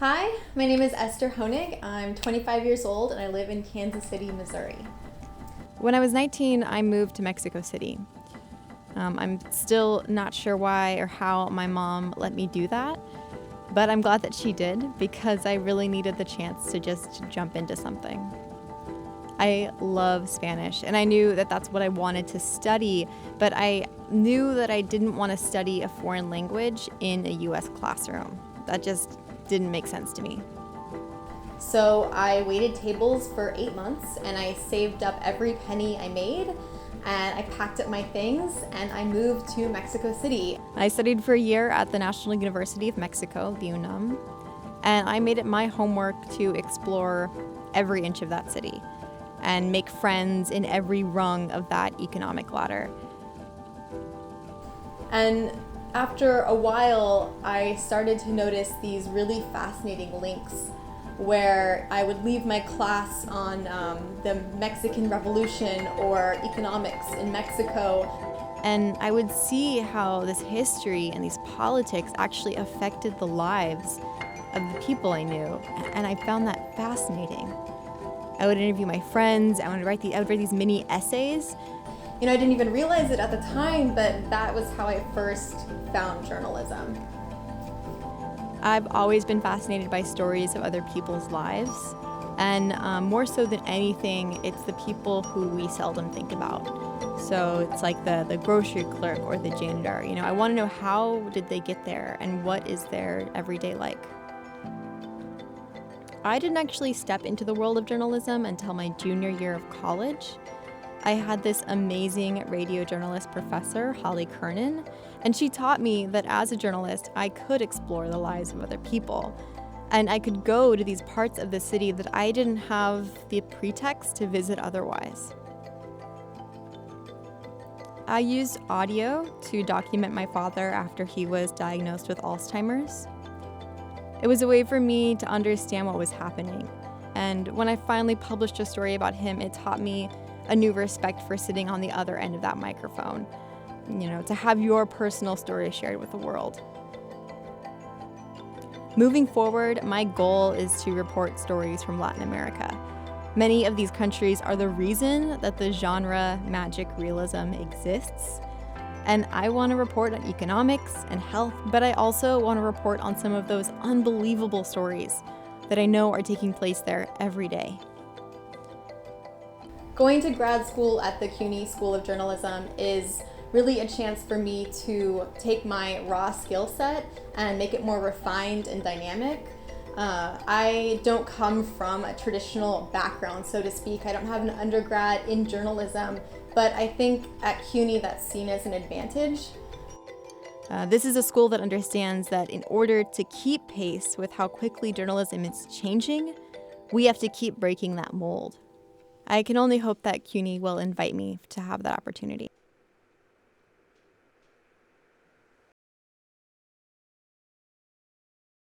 Hi, my name is Esther Honig. I'm 25 years old and I live in Kansas City, Missouri. When I was 19, I moved to Mexico City. I'm still not sure why or how my mom let me do that, but I'm glad that she did because I really needed the chance to just jump into something. I love Spanish, and I knew that that's what I wanted to study, but I knew that I didn't want to study a foreign language in a U.S. classroom. That just didn't make sense to me. So I waited tables for 8 months and I saved up every penny I made and I packed up my things and I moved to Mexico City. I studied for a year at the National University of Mexico, the UNAM, and I made it my homework to explore every inch of that city and make friends in every rung of that economic ladder. And after a while, I started to notice these really fascinating links where I would leave my class on the Mexican Revolution or economics in Mexico. And I would see how this history and these politics actually affected the lives of the people I knew, and I found that fascinating. I would interview my friends, I would write these mini essays. I didn't even realize it at the time, but that was how I first found journalism. I've always been fascinated by stories of other people's lives, and more so than anything, it's the people who we seldom think about. So it's like the grocery clerk or the janitor. I want to know, how did they get there and what is their everyday like? I didn't actually step into the world of journalism until my junior year of college. I had this amazing radio journalist professor, Holly Kernan, and she taught me that as a journalist, I could explore the lives of other people. And I could go to these parts of the city that I didn't have the pretext to visit otherwise. I used audio to document my father after he was diagnosed with Alzheimer's. It was a way for me to understand what was happening. And when I finally published a story about him, it taught me a new respect for sitting on the other end of that microphone, to have your personal story shared with the world. Moving forward, my goal is to report stories from Latin America. Many of these countries are the reason that the genre magic realism exists. And I want to report on economics and health, but I also want to report on some of those unbelievable stories that I know are taking place there every day. Going to grad school at the CUNY School of Journalism is really a chance for me to take my raw skill set and make it more refined and dynamic. I don't come from a traditional background, so to speak. I don't have an undergrad in journalism, but I think at CUNY that's seen as an advantage. This is a school that understands that in order to keep pace with how quickly journalism is changing, we have to keep breaking that mold. I can only hope that CUNY will invite me to have that opportunity.